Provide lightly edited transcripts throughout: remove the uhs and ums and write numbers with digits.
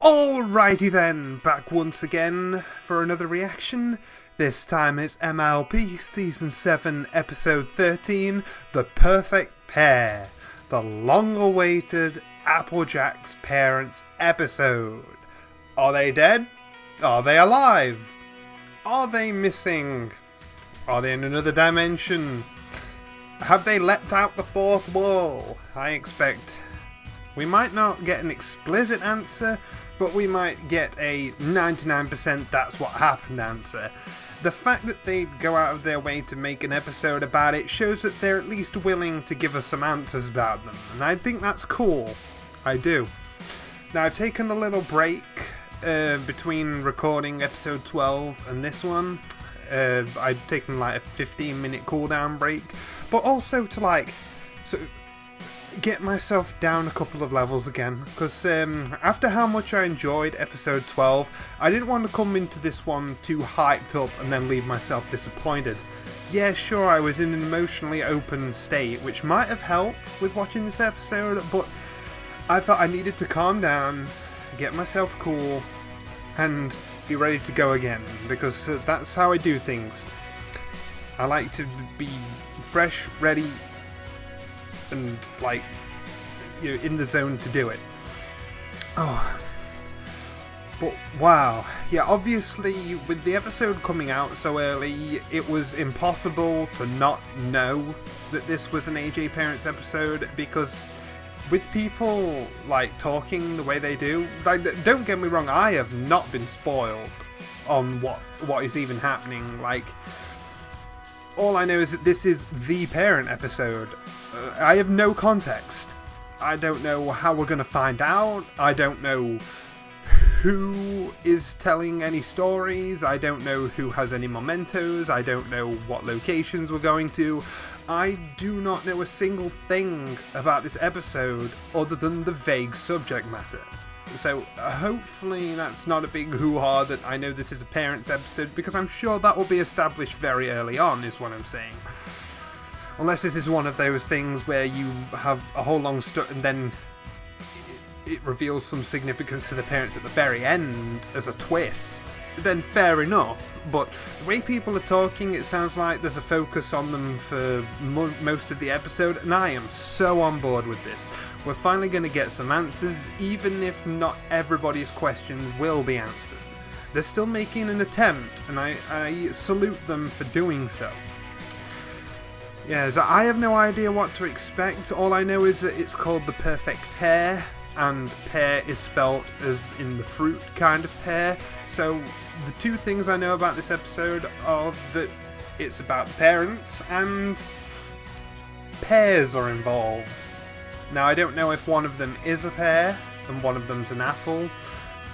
Alrighty then, back once again for another reaction. This time it's MLP Season 7, Episode 13, The Perfect Pair. The long-awaited Applejack's parents episode. Are they dead? Are they alive? Are they missing? Are they in another dimension? Have they leapt out the fourth wall? I expect we might not get an explicit answer, but we might get a 99% that's what happened answer. The fact that they go out of their way to make an episode about it shows that they're at least willing to give us some answers about them, and I think that's cool. I do. Now, I've taken a little break between recording episode 12 and this one. I've taken like a 15-minute cooldown break, but also to get myself down a couple of levels again, because after how much I enjoyed episode 12, I didn't want to come into this one too hyped up and then leave myself disappointed. Yeah, sure, I was in an emotionally open state, which might have helped with watching this episode, but I thought I needed to calm down, get myself cool, and be ready to go again, because that's how I do things. I like to be fresh, ready, and in the zone to do it. Oh, but wow, yeah, obviously with the episode coming out so early, it was impossible to not know that this was an AJ Parents episode, because with people talking the way they do, don't get me wrong, I have not been spoiled on what is even happening. All I know is that this is the parent episode. I have no context. I don't know how we're going to find out. I don't know who is telling any stories. I don't know who has any mementos. I don't know what locations we're going to. I do not know a single thing about this episode other than the vague subject matter. So hopefully that's not a big hoo-ha that I know this is a parents episode, because I'm sure that will be established very early on, is what I'm saying. Unless this is one of those things where you have a whole long story and then it reveals some significance to the parents at the very end as a twist, then fair enough. But the way people are talking, it sounds like there's a focus on them for most of the episode, and I am so on board with this. We're finally going to get some answers, even if not everybody's questions will be answered. They're still making an attempt, and I salute them for doing so. Yeah, so I have no idea what to expect. All I know is that it's called The Perfect Pair, and pear is spelt as in the fruit kind of pear. So the two things I know about this episode are that it's about the parents and pears are involved. Now, I don't know if one of them is a pear and one of them's an apple,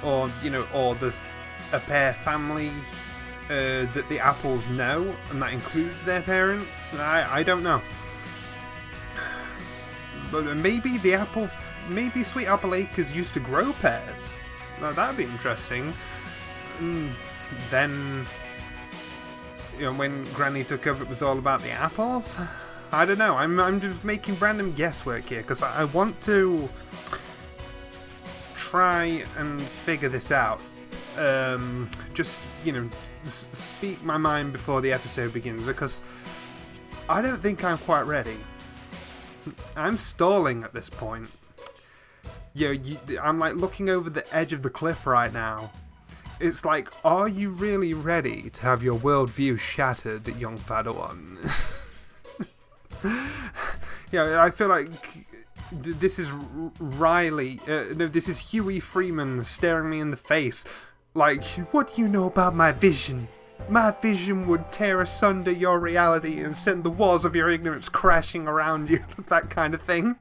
or or there's a pear family that the apples know, and that includes their parents. I don't know. But maybe maybe Sweet Apple Acres used to grow pears. Now that'd be interesting. Then, when Granny took over, it was all about the apples. I don't know. I'm just making random guesswork here, because I want to try and figure this out. Just speak my mind before the episode begins, because I don't think I'm quite ready. I'm stalling at this point. I'm looking over the edge of the cliff right now. It's are you really ready to have your worldview shattered, young Padawan? I feel like this is Riley. This is Huey Freeman staring me in the face. What do you know about my vision? My vision would tear asunder your reality and send the walls of your ignorance crashing around you. That kind of thing.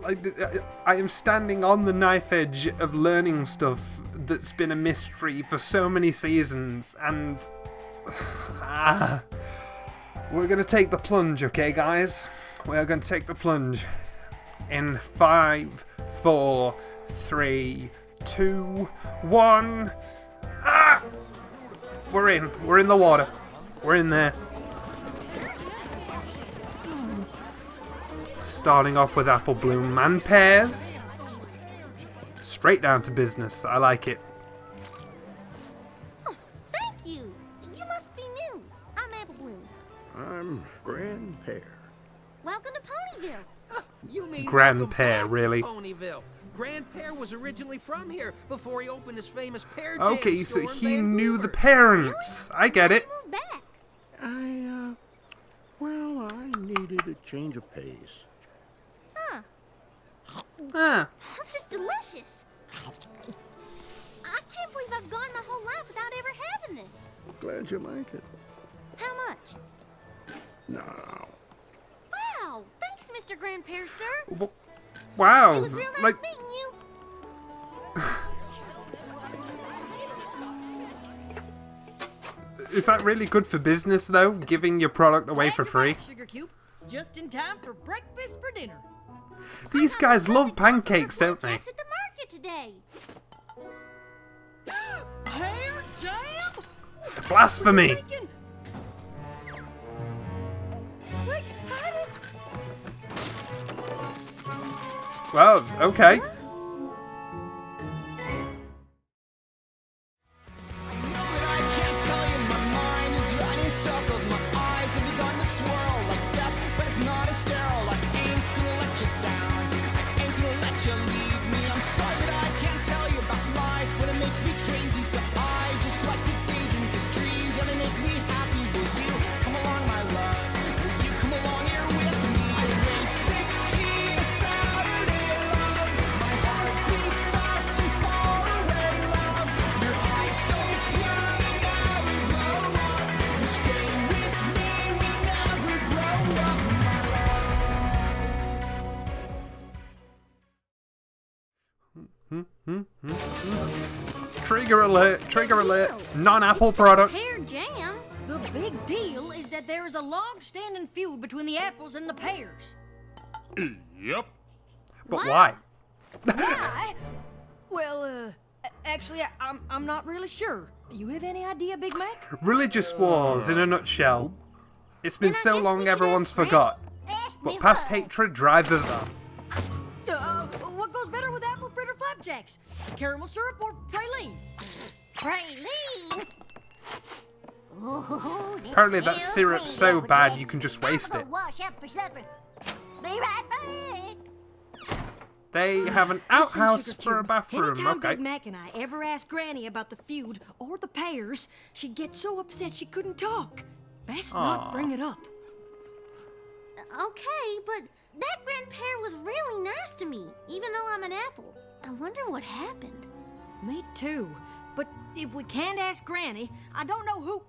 I am standing on the knife edge of learning stuff that's been a mystery for so many seasons, and we're going to take the plunge, okay, guys? We're going to take the plunge in 5, 4, 3, 2, 1. We're in the water. We're in there. Starting off with apple bloom and pears. Straight down to business. I like it. Oh, thank you. You must be new. I'm Apple Bloom. I'm Grand Pear. Welcome to Ponyville. You mean Grand welcome Pear, back, really? Ponyville. Grand Pear was originally from here before he opened his famous pear jam Okay, so store in he knew the Vancouver. parents. I get it. Move back. I needed a change of pace. Huh. Ah, This is delicious. I can't believe I've gone my whole life without ever having this. Glad you like it. How much? No. Wow. Thanks, Mr. Grand Pear, sir. wow. It was real nice Like, meeting you. is that really good for business, though? Giving your product away for free? Sugar cube, just in time for breakfast for dinner. These guys love pancakes, don't they? Flapjacks at the market today. Pear jam? Blasphemy! Freaking- Like, how did... Well, okay. Trigger alert, trigger alert, non-Apple It's product. Pear jam. The big deal is that there is a long-standing feud between the apples and the pears. Yep. But why? Why? Well, actually, I'm not really sure. You have any idea, Big Mac? Religious wars in a nutshell. It's been Then I so guess we long should everyone's ask Frank. forgot. Ask But me past what? hatred drives us on. What goes better with apple fritter flapjacks? Caramel syrup or praline? Praline. Ooh, this Apparently that smells syrup's great, so Apple bad Jam. you can just I'm waste gonna it. wash up for supper. Be right back. They have an Listen, outhouse Sugar for a Cube, bathroom, anytime okay. Big Mac and I ever asked Granny about the feud or the pears, she'd get so upset she couldn't talk. Best Aw. not bring it up. Okay, but that Grand Pear was really nice to me, even though I'm an apple. I wonder what happened. Me too. But if we can't ask Granny, I don't know who.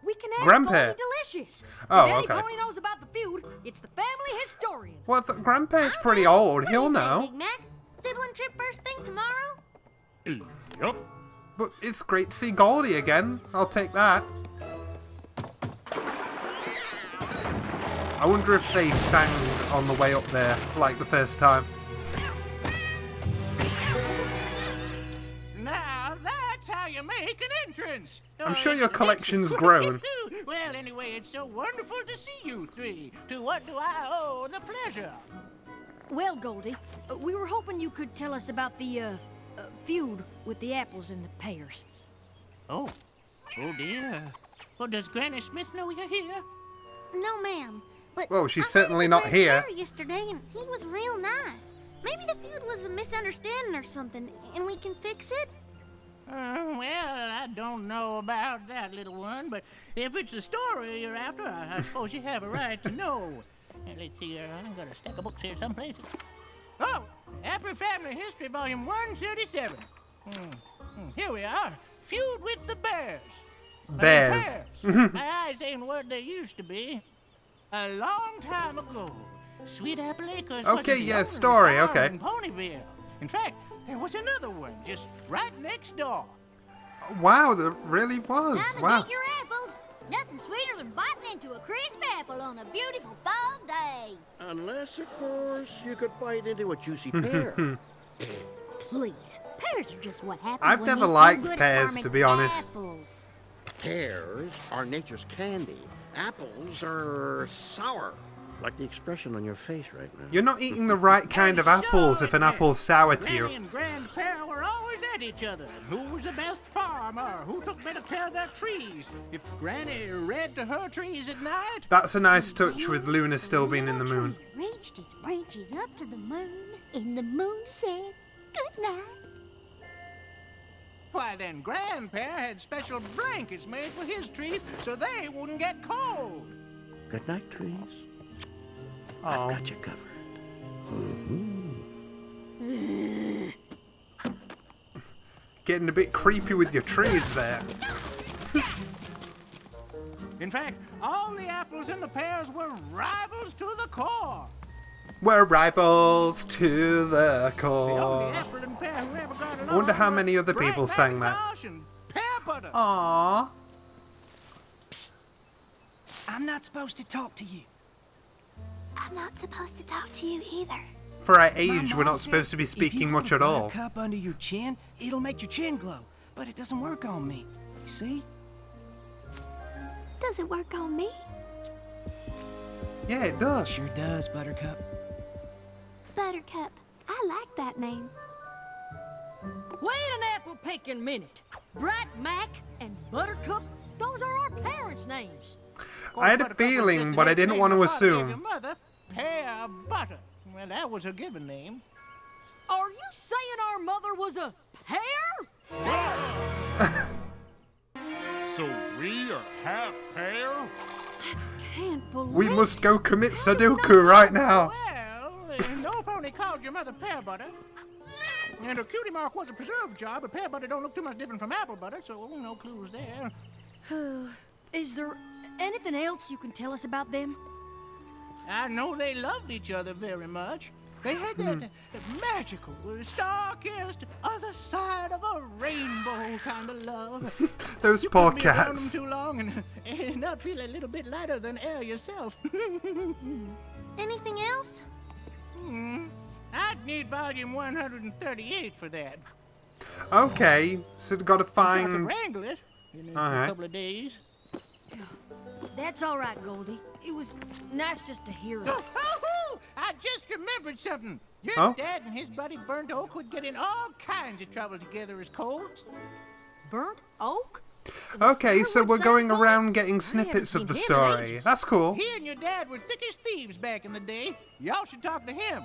We can ask Grand Goldie Pear. Delicious. Oh, if any okay. pony knows about the feud, it's the family historian. Well, Grand Pear's pretty Okay, old, what he'll do you say, know. Big Mac? Sibling trip first thing tomorrow? Yep. But it's great to see Goldie again. I'll take that. I wonder if they sang on the way up there, like the first time. Now that's how you make an entrance. I'm Oh, sure isn't your it? collection's grown. Well, anyway, it's so wonderful to see you three. To what do I owe the pleasure? Well, Goldie, we were hoping you could tell us about the feud with the apples and the pears. Oh dear. Well, does Granny Smith know you're here? No, ma'am. But Well, she's I ran certainly into not Grand here. Pear yesterday, and he was real nice. Maybe the feud was a misunderstanding or something, and we can fix it. Well, I don't know about that, little one, but if it's the story you're after, I suppose you have a right to know. And let's see, I've got a stack of books here someplace. Oh, Happy Family History, Volume 137. Here we are. Feud with the Bears. Bears. My eyes ain't what they used to be. A long time ago, Sweet Apple Acres was Okay, the yeah, only story, farm okay. in Ponyville. In fact, there was another one just right next door. Wow, there really was. Time to Wow. get your apples. Nothing sweeter than biting into a crisp apple on a beautiful fall day. Unless, of course, you could bite into a juicy pear. Please, pears are just what happens I've when never you do liked good at pears, farming to be honest. apples. Pears are nature's candy. Apples are sour. Like the expression on your face right now. You're not eating the right kind of apples if an apple's sour to Granny you. and Grand Pear were always at each other. Who was the best farmer? Who took better care of their trees? If Granny read to her trees at night... That's a nice touch with Luna still being in the moon. Tree reached its branches up to the moon, and the moon said, "Good night." Why, then Grand Pear had special blankets made for his trees so they wouldn't get cold. Good night, trees. Oh. I've got you covered. Getting a bit creepy with your trees there. In fact, all the apples in the pears were rivals to the core. We're rivals to the The core. only apple and pear who ever got along I wonder how were many other people Bright sang that. Macintosh and Pear butter. Aww. I'm not supposed to talk to you. I'm not supposed to talk to you either. For our My age, we're mom not says supposed to be if you speaking hold much a at all. cup under your chin, it'll make your chin glow. But it doesn't work on me. See? Does it work on me? Yeah, it does. Sure does, Buttercup. Buttercup. I like that name. Wait an apple picking minute. Bright Mac and Buttercup, those are our parents' names. I had a feeling, but I didn't want to assume. Your mother, Pear Butter. Well, that was a given name. Are you saying our mother was a pear? So we are half pear? Can't believe We must it. go commit Sudoku right now. Well, no pony called your mother Pear Butter. And her cutie mark was a preserved jar, but pear butter don't look too much different from apple butter, so no clues there. Is there anything else you can tell us about them? I know they loved each other very much. They had that magical, star-kissed, other side of a rainbow kind of love. Those You poor couldn't be around them cats. too long and not feel a little bit lighter than air yourself. Anything else? I'd need volume 138 for that. Okay, so got to So I could find. wrangle it in a Alright. couple of days. That's all right, Goldie. It was nice just to hear it. I just remembered something. Your Oh? dad and his buddy Burnt Oak would get in all kinds of trouble together as colds. Burnt oak? Okay, so we're What's going that for? around getting haven't snippets of seen the him in story. ages. That's cool. He and your dad were thick as thieves back in the day. Y'all should talk to him.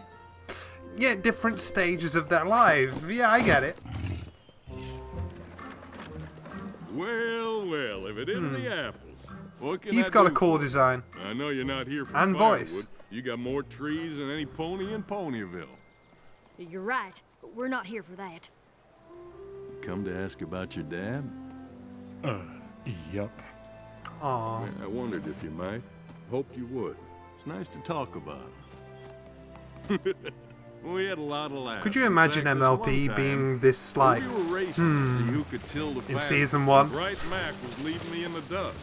Yeah, different stages of their lives. Yeah, I get it. Well, well, if it isn't the apples. What can He's I got a do cool for you? design. I know you're not here for And firewood. voice. You got more trees than any pony in Ponyville. You're right. We're not here for that. Come to ask about your dad? Yup. Aw. I wondered if you might. Hoped you would. It's nice to talk about him. We had a lot of laughs. Could you In imagine fact, this one MLP time, being this like we were racing to see who could till the in fastest, season and 1? Bright Mac was leaving me in the dust.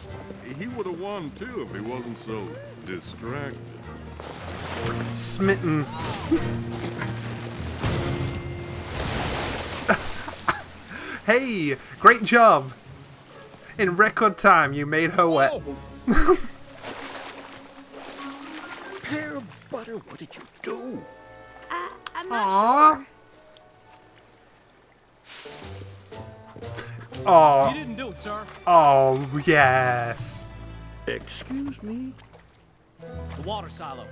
He would have won too if he wasn't so distracted. smitten? Hey, great job! In record time, you made her wet. Pear Butter, what did you do? I'm not Aww. sure. Oh, You didn't do it, sir. oh, yes. Excuse me? The water silo.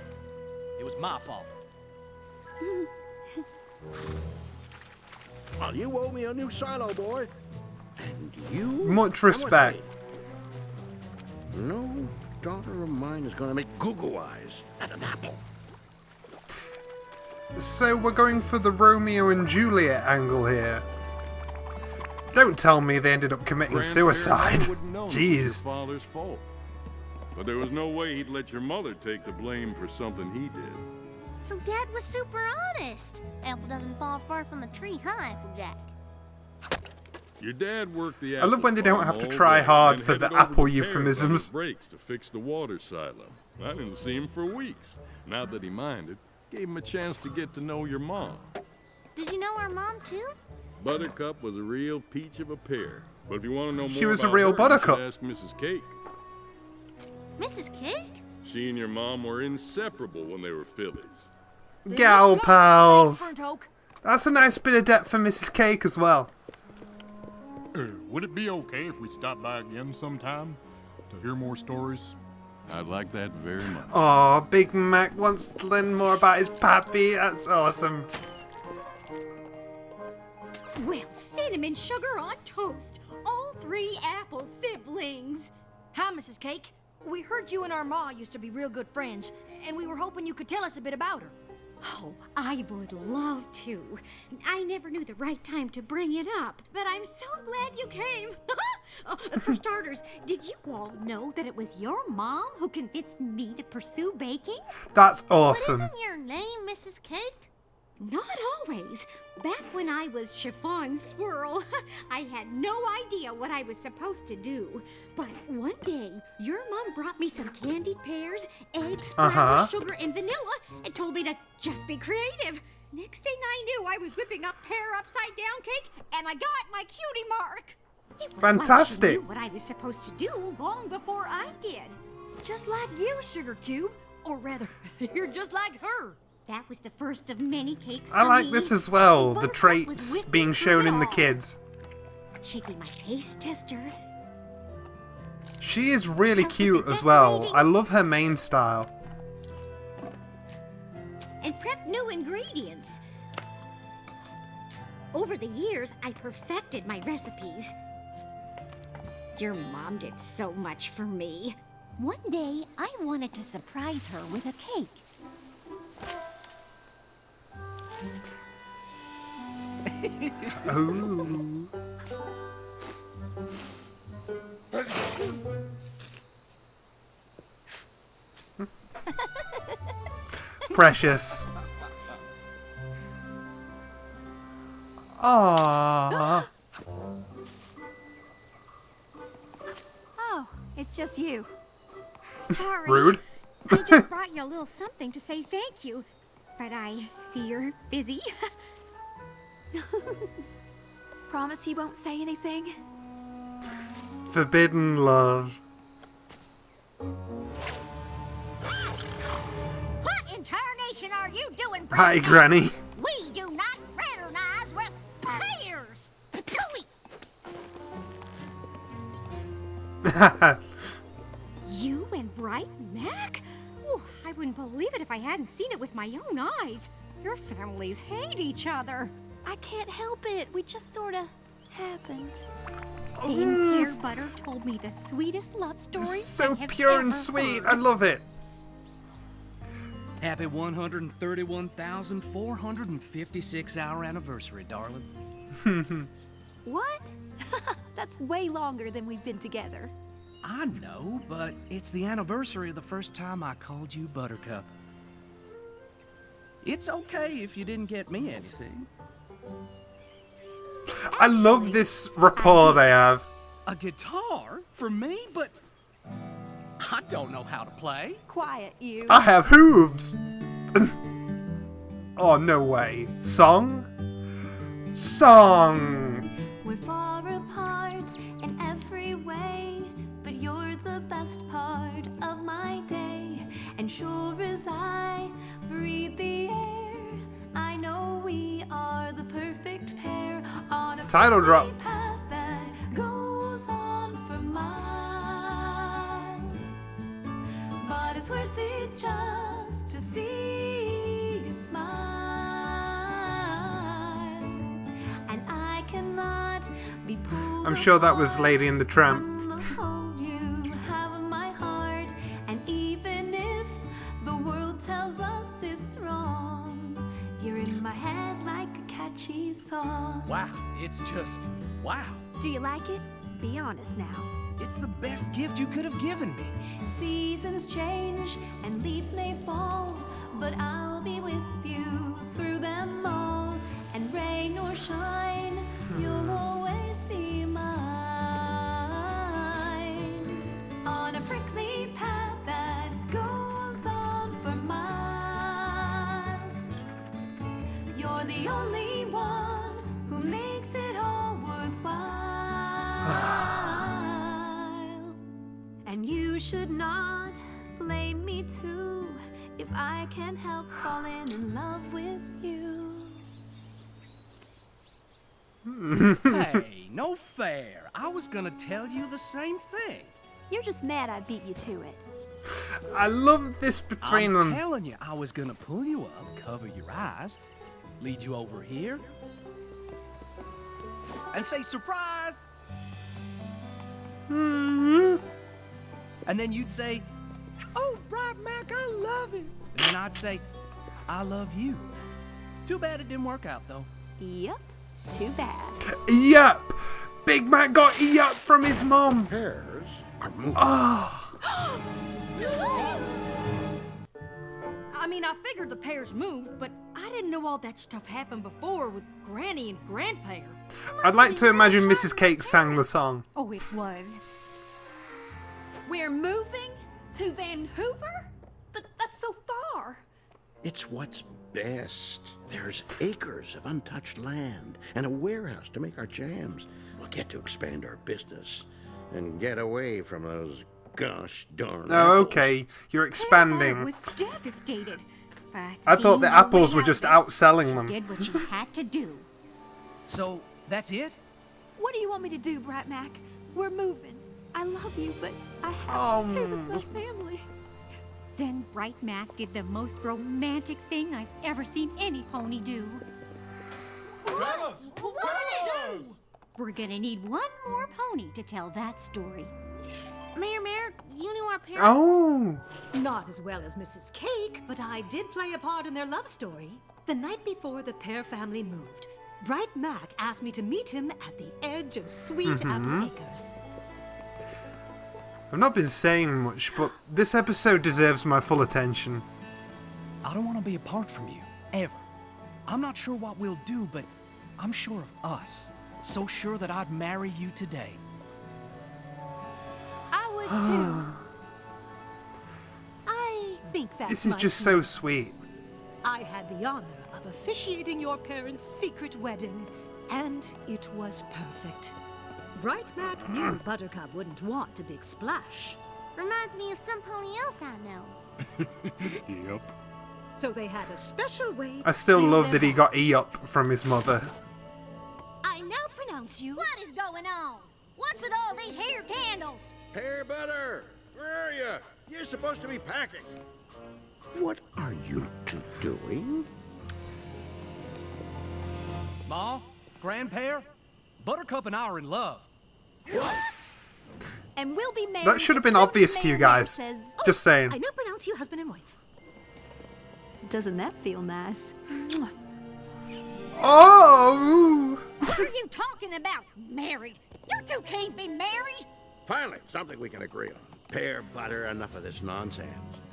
It was my fault. Well, you owe me a new silo, boy. And you? Much come with respect. me. No daughter of mine is gonna make goo-goo eyes at an apple. So we're going for the Romeo and Juliet angle here. Don't tell me they ended up committing Grand Pear suicide. never would've known it was your Jeez. father's fault. But there was no way he'd let your mother take the blame for something he did. So Dad was super honest. Apple doesn't fall far from the tree, huh, Applejack? Your dad worked the I love when they apple don't farm have to all try day hard and for the headed over apple to Pear euphemisms. Butter's breaks to fix the water silo. I didn't see him for weeks. Not that he minded. Gave him a chance to get to know your mom. Did you know our mom, too? Buttercup was a real peach of a pear. But if you want to know more She was a about real her, buttercup. you should ask Mrs. Cake. Mrs. Cake? She and your mom were inseparable when they were fillies. Gal pals. Burnt oak. That's a nice bit of depth for Mrs. Cake as well. Would it be okay if we stop by again sometime to hear more stories? I'd like that very much. Aw, Big Mac wants to learn more about his pappy. That's awesome. Well, cinnamon sugar on toast. All 3 apple siblings. Hi, Mrs. Cake. We heard you and our ma used to be real good friends, and we were hoping you could tell us a bit about her. Oh, I would love to. I never knew the right time to bring it up, but I'm so glad you came. For starters, did you all know that it was your mom who convinced me to pursue baking? That's What awesome. isn't your name, Mrs. Cake? Not always. Back when I was Chiffon Swirl, I had no idea what I was supposed to do. But one day, your mom brought me some candied pears, eggs, flour, sugar, and vanilla, and told me to just be creative. Next thing I knew, I was whipping up pear upside down cake, and I got my cutie mark. It was Fantastic. Like she knew what I was supposed to do long before I did. Just like you, Sugar Cube. Or rather, you're just like her. That was the first of many cakes I for like me. this as well, And the Buttercup was traits with me being through shown it in the all. kids. She'd be my taste tester. She is really cute as well. I love her main style. And prep new ingredients. Over the years, I perfected my recipes. Your mom did so much for me. One day, I wanted to surprise her with a cake. Ooh. Precious. Aww. Oh, it's just you. Sorry. Rude. I just brought you a little something to say thank you. But I see you're busy. Promise you won't say anything? Forbidden love. What in tarnation are you doing, Hi, Brad? Granny. We do not fraternize with pears. You and Bright Mac? Oh, I wouldn't believe it if I hadn't seen it with my own eyes. Your families hate each other. I can't help it. We just sorta happened. Thin Pear Butter told me the sweetest love story So I have pure and ever sweet. heard. I love it. Happy 131,456 hour anniversary, darling. What? That's way longer than we've been together. I know, but it's the anniversary of the first time I called you Buttercup. It's okay if you didn't get me anything. I love this rapport they have. A guitar for me, but I don't know how to play. Quiet, you. I have hooves. Oh, no way. Song? Song. We're far apart in every way, but you're the best part of my day. And sure as I breathe the air, I know we are the perfect pair on a Title drop. path that goes on for miles. But it's worth it just to see you smile. And I cannot be pulled I'm sure that was apart Lady and the Tramp. from the hold you have in my heart. And even if the world tells us it's wrong, you're in my head like a catchy song. Wow, it's just wow. Do you like it? Be honest now. It's the best gift you could have given me. Seasons change and leaves may fall, but I'll be with you through them all. And rain or shine, you'll always be mine. On a prickly path that goes on for miles. You're the only one who makes it all worthwhile. And you should not blame me me too if I can help falling in love with you. Hey, no fair. I was gonna tell you the same thing. You're just mad I beat you to it. I love this between them. I'm telling you, I was gonna pull you up, cover your eyes, lead you over here, and say surprise. And then you'd say, "Oh, Bright Mac, I love it." And then I'd say, "I love you." Too bad it didn't work out, though. Yep, too bad. Yup! Big Mac got yup from his mom. Pears are moving. Oh. I mean, I figured the pears moved, but I didn't know all that stuff happened before with Granny and Grand Pear. I'd like to imagine Mrs. Cake sang the song. Oh, it was. We're moving to Vancouver? But that's so far. It's what's best. There's acres of untouched land and a warehouse to make our jams. We'll get to expand our business and get away from those gosh darn Oh, apples. okay. You're I expanding. was devastated. But I thought the seeing no apples way were out just of it, outselling she them. did what she had to do. So, that's it? What do you want me to do, Bright Mac? We're moving. I love you, but I have to stay with my family. Then Bright Mac did the most romantic thing I've ever seen any pony do. What did it do? We're gonna need one more pony to tell that story. Mayor, you knew our parents? Oh. Not as well as Mrs. Cake, but I did play a part in their love story. The night before the Pear family moved, Bright Mac asked me to meet him at the edge of Sweet Apple Acres. I've not been saying much, but this episode deserves my full attention. I don't want to be apart from you, ever. I'm not sure what we'll do, but I'm sure of us. So sure that I'd marry you today. I would too. I think that's This is my just cue. so sweet. I had the honor of officiating your parents' secret wedding, and it was perfect. Bright Mac knew Buttercup wouldn't want a big splash, Reminds me of some pony else I know. Yep. so they had a special way to I still seal love their that he got vows. E-up from his mother. I now pronounce you. What is going on? What's with all these hair candles? Pear Butter, where are you? You're supposed to be packing. What are you two doing? Ma, Grand Pear, Buttercup and I are in love. And we'll be married. That should have as been soon as obvious to you Mayor Mayor guys. says, Just saying. I now pronounce you husband and wife. doesn't that feel nice? Mwah. Oh! What are you talking about? Married? You two can't be married. Finally, something we can agree on. Pear Butter, enough of this nonsense.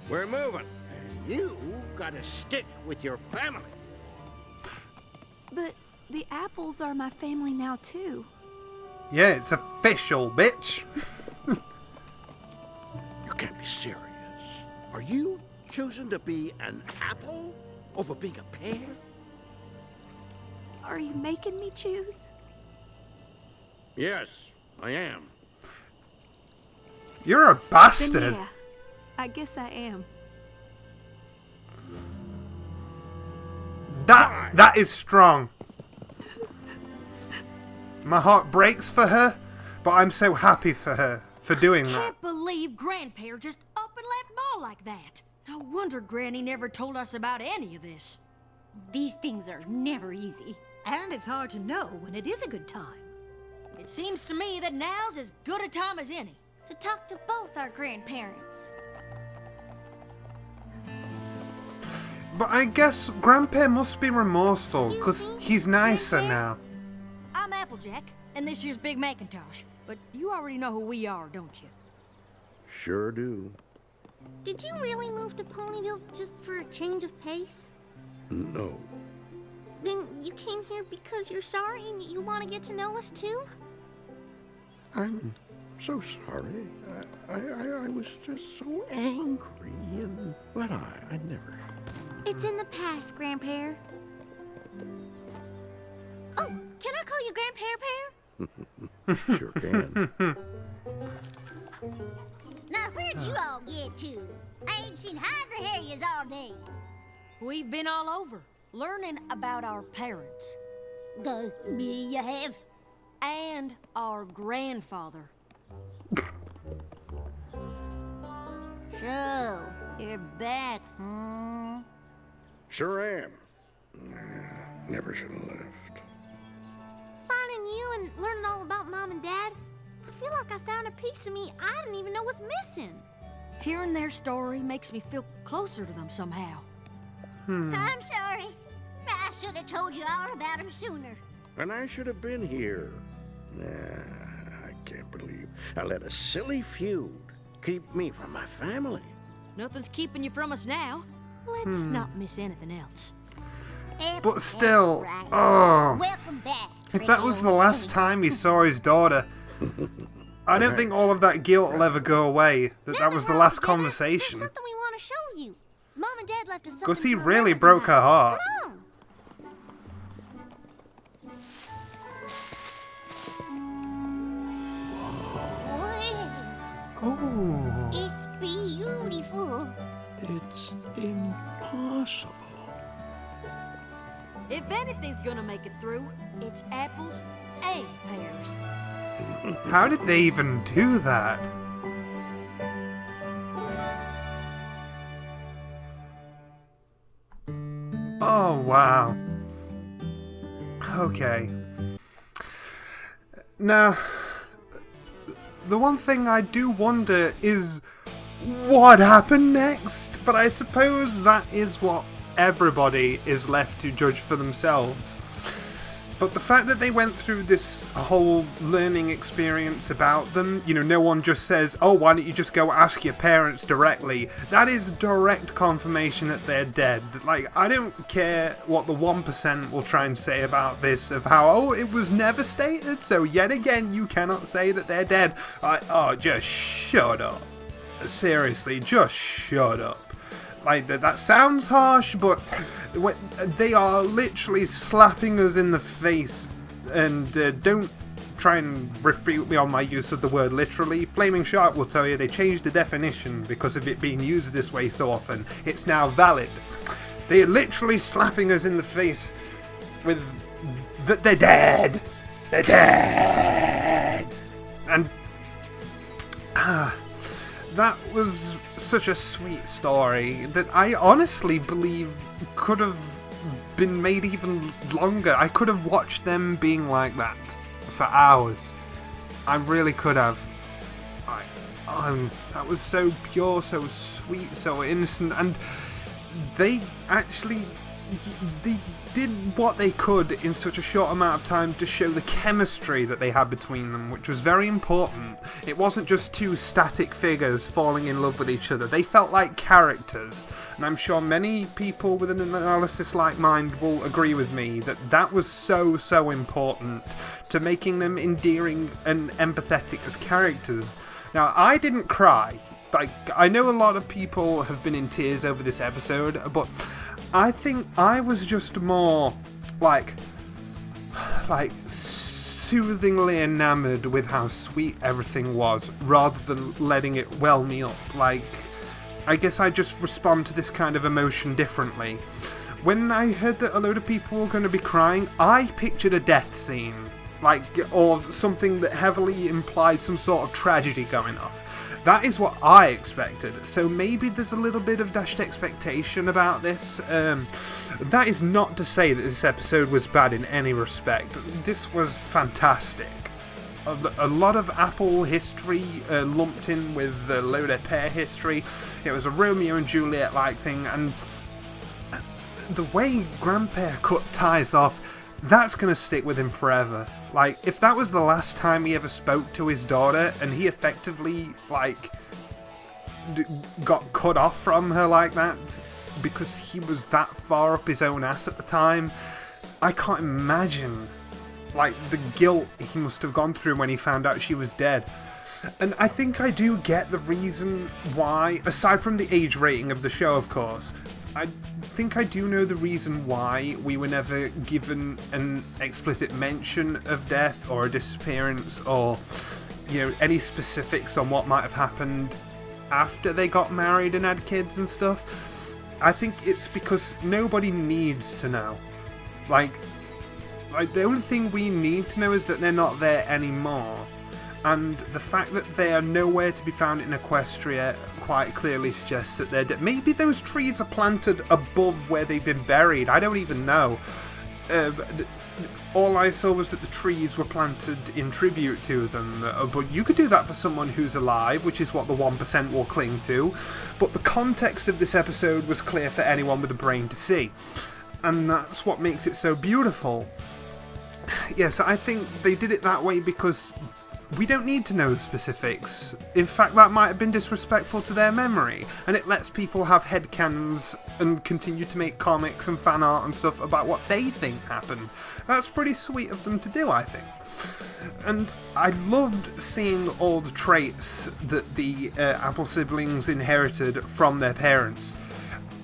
We're moving. And you gotta stick with your family. But the apples are my family now too. Yeah, it's official, bitch. You can't be serious. Are you choosing to be an apple over being a pear? Are you making me choose? Yes, I am. You're a Then bastard. yeah, I guess I am. That is strong. My heart breaks for her, but I'm so happy for her for doing that. Can't believe Grand Pear just up and left Ma like that. No wonder Granny never told us about any of this. These things are never easy. And it's hard to know when it is a good time. It seems to me that now's as good a time as any. To talk to both our grandparents. But I guess Grandpa must be remorseful, because Excuse me? he's nicer Grandpa? now. I'm Applejack, and this year's Big Macintosh. But you already know who we are, don't you? Sure do. Did you really move to Ponyville just for a change of pace? No. Then you came here because you're sorry and you want to get to know us too? I'm so sorry. I was just so angry, but I never. It's in the past, Grandpa. Oh, can I call you Grandpa Pear? Sure can. Now, where'd you all get to? I ain't seen hydra harriers all day. We've been all over, learning about our parents. Go, me you have? And our grandfather. So, you're back, Sure am. Never should have left. Finding you and learning all about Mom and Dad, I feel like I found a piece of me I didn't even know was missing. Hearing their story makes me feel closer to them somehow. I'm sorry. I should have told you all about him sooner. And I should have been here. I can't believe I let a silly feud keep me from my family. Nothing's keeping you from us now. Let's not miss anything else. But still, Right. oh, Welcome back. if that was the last time he saw his daughter, I don't think all of that guilt will ever go away. That was the last There's conversation. something we want to show you. Mom and Dad left us something. Because he to really remember broke her tonight. heart. Come on. Oh. It's beautiful. It's impossible. If anything's gonna make it through, it's apples and pears. How did they even do that? Oh, wow. Okay. Now, the one thing I do wonder is what happened next, but I suppose that is what everybody is left to judge for themselves. But the fact that they went through this whole learning experience about them, you know, no one just says, oh, why don't you just go ask your parents directly? That is direct confirmation that they're dead. Like, I don't care what the 1% will try and say about this, of how, oh, it was never stated, so yet again, you cannot say that they're dead. Oh, just shut up. Seriously, just shut up. Like, that sounds harsh, but they are literally slapping us in the face. And don't try and refute me on my use of the word literally. Flaming Shark will tell you they changed the definition because of it being used this way so often. It's now valid. They are literally slapping us in the face with that they're dead. They're dead. And that was such a sweet story that I honestly believe could have been made even longer. I could have watched them being like that for hours. I really could have. That was so pure, so sweet, so innocent, and they actually did what they could in such a short amount of time to show the chemistry that they had between them, which was very important. It wasn't just two static figures falling in love with each other. They felt like characters, and I'm sure many people with an analysis like mine will agree with me that that was so important to making them endearing and empathetic as characters. Now, I didn't cry. Like, I know a lot of people have been in tears over this episode, but I think I was just more like soothingly enamored with how sweet everything was, rather than letting it well me up. Like, I guess I just respond to this kind of emotion differently. When I heard that a load of people were going to be crying, I pictured a death scene, like, or something that heavily implied some sort of tragedy going off. That is what I expected, so maybe there's a little bit of dashed expectation about this. That is not to say that this episode was bad in any respect. This was fantastic. A lot of Apple history lumped in with a load of Pear history. It was a Romeo and Juliet-like thing, and the way Grand Pear cut ties off, that's going to stick with him forever. Like, if that was the last time he ever spoke to his daughter, and he effectively, like, got cut off from her like that, because he was that far up his own ass at the time, I can't imagine, like, the guilt he must have gone through when he found out she was dead. And I think I do get the reason why, aside from the age rating of the show, of course, I think I do know the reason why we were never given an explicit mention of death or a disappearance or, you know, any specifics on what might have happened after they got married and had kids and stuff. I think it's because nobody needs to know. Like the only thing we need to know is that they're not there anymore. And the fact that they are nowhere to be found in Equestria quite clearly suggests that they're dead. Maybe those trees are planted above where they've been buried. I don't even know. All I saw was that the trees were planted in tribute to them. But you could do that for someone who's alive, which is what the 1% will cling to. But the context of this episode was clear for anyone with a brain to see. And that's what makes it so beautiful. Yes, I think they did it that way because we don't need to know the specifics. In fact, that might have been disrespectful to their memory, and it lets people have headcanons and continue to make comics and fan art and stuff about what they think happened. That's pretty sweet of them to do, I think. And I loved seeing all the traits that the Apple siblings inherited from their parents.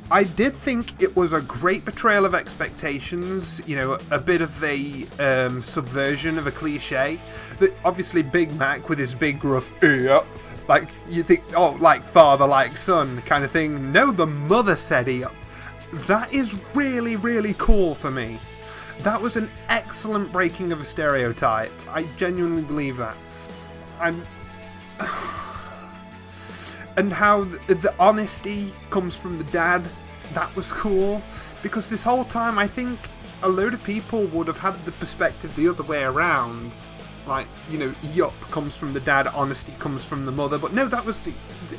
I did think it was a great betrayal of expectations, you know, a bit of a subversion of a cliche. That obviously Big Mac with his big gruff, like you think, oh, like father, like son kind of thing. No, the mother said yup. That is really, really cool for me. That was an excellent breaking of a stereotype. I genuinely believe that. And how the honesty comes from the dad, that was cool. Because this whole time, I think a load of people would have had the perspective the other way around. Like, you know, yup comes from the dad, honesty comes from the mother. But no, that was the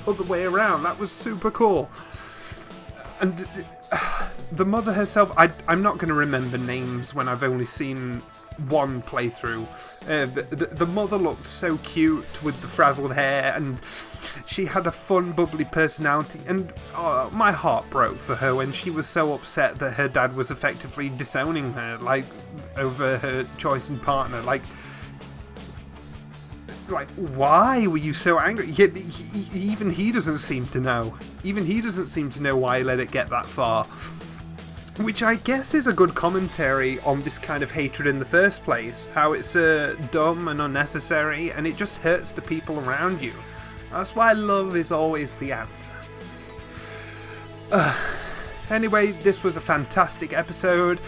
other way around. That was super cool. And the mother herself, I'm not going to remember names when I've only seen one playthrough. The mother looked so cute with the frazzled hair, and she had a fun, bubbly personality, and my heart broke for her when she was so upset that her dad was effectively disowning her, like, over her choice in partner. Like, why were you so angry? Yet, even he doesn't seem to know. Even he doesn't seem to know why he let it get that far. Which I guess is a good commentary on this kind of hatred in the first place. How it's dumb and unnecessary, and it just hurts the people around you. That's why love is always the answer. Anyway, this was a fantastic episode.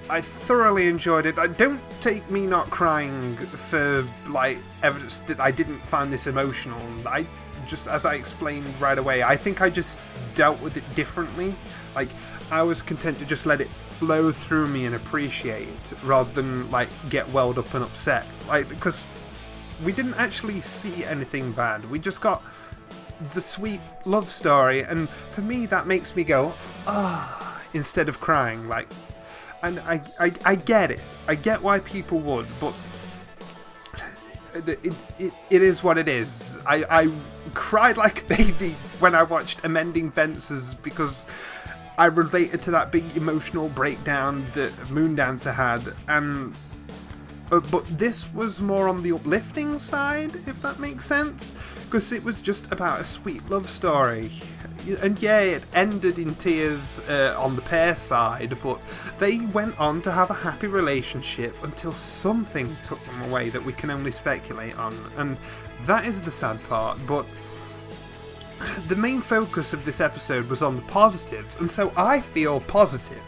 I thoroughly enjoyed it. Don't take me not crying for, like, evidence that I didn't find this emotional. I just, as I explained right away, I think I just dealt with it differently. Like, I was content to just let it flow through me and appreciate it, rather than, like, get welled up and upset. Like, because we didn't actually see anything bad. We just got the sweet love story, and for me that makes me go, instead of crying. Like, and I get it. I get why people would, but it is what it is. I cried like a baby when I watched Amending Fences because I related to that big emotional breakdown that Moondancer had, and but this was more on the uplifting side, if that makes sense, because it was just about a sweet love story. And yeah, it ended in tears on the pair side, but they went on to have a happy relationship until something took them away that we can only speculate on, and that is the sad part. But the main focus of this episode was on the positives, and so I feel positive.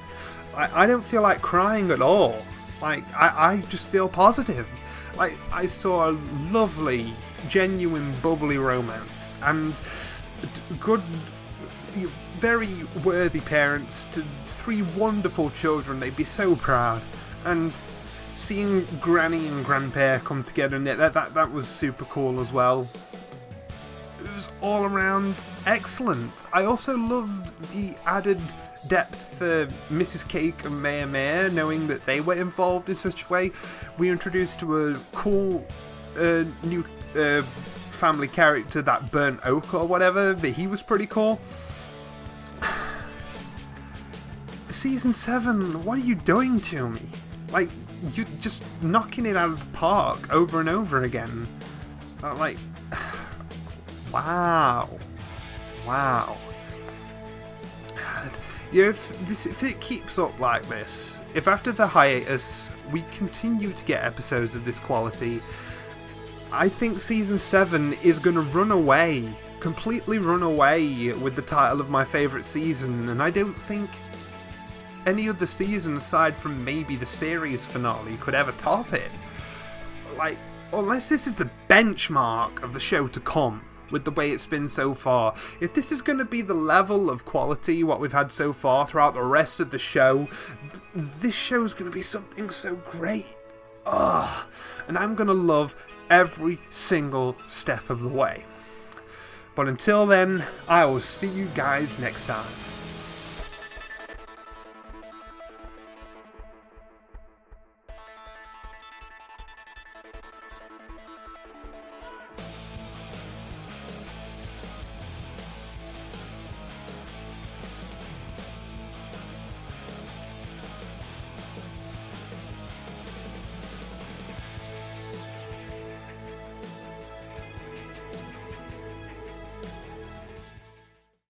I don't feel like crying at all. Like, I just feel positive. Like, I saw a lovely, genuine, bubbly romance, and good, very worthy parents to 3 wonderful children. They'd be so proud. And seeing Granny and Grand Pear come together, and that was super cool as well. It was all around excellent. I also loved the added depth for Mrs. Cake and Mayor Mayor, knowing that they were involved in such a way. We were introduced to a cool new family character, that Burnt Oak or whatever, but he was pretty cool. Season 7, what are you doing to me? Like, you're just knocking it out of the park over and over again. Like, wow. You know, if it keeps up like this, if after the hiatus we continue to get episodes of this quality, I think Season 7 is going to run away completely run away with the title of my favourite season, and I don't think any other season aside from maybe the series finale could ever top it. Like, unless this is the benchmark of the show to come, with the way it's been so far. If this is going to be the level of quality what we've had so far throughout the rest of the show, this show's going to be something so great. And I'm going to love every single step of the way. But until then, I will see you guys next time.